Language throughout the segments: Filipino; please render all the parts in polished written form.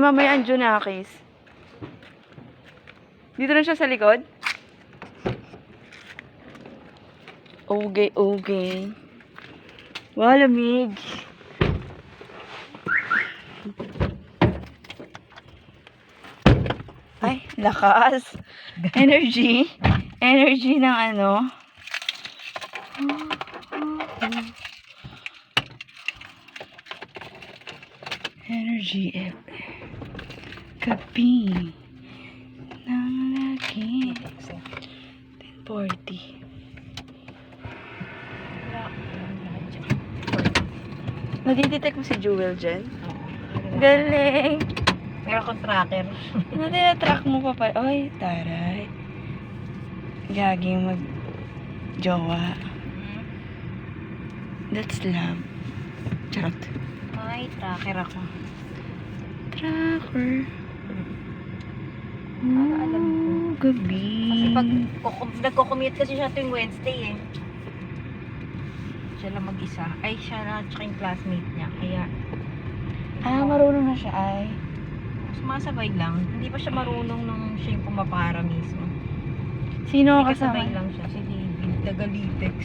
mamaya ang Junakis. Dito na siya sa likod? Okay. Wow, lamig. Ay, lakas. Energy. Energy ng ano. Energy Gabi ng lagi. 10:40. Nadidetect mo si Jewel dyan? Galing! Meron akong tracker. Nadina-track mo pa pala. Ay, taray. Gaging mag-jowa. That's love. Charot. Ay, tracker ako. Tracker. Alam ko. Gabi. Kasi pag nagko-commute kasi siya tuwing Wednesday eh. Siya lang mag-isa. Ay, siya na tsaka yung classmate niya. Kaya, Marunong na siya ay. sumasabay lang. Hindi pa siya marunong nung siya yung pumapara mismo. Sino ang May kasabay kasama? lang siya. Si David, taga-Litex.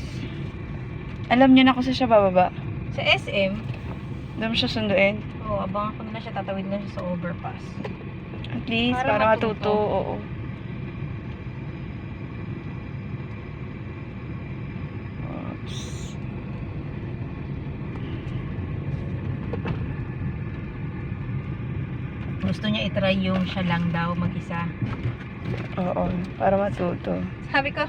Alam niya na kung saan siya bababa. Sa SM, Doon mo siya sunduin. abangan ko na siya, tatawid na siya sa overpass. At least, Para para matuto. matuto. Oo. Oops. Gusto niya itry yung siya lang daw mag-isa. Oo, para matuto. Sabi ko,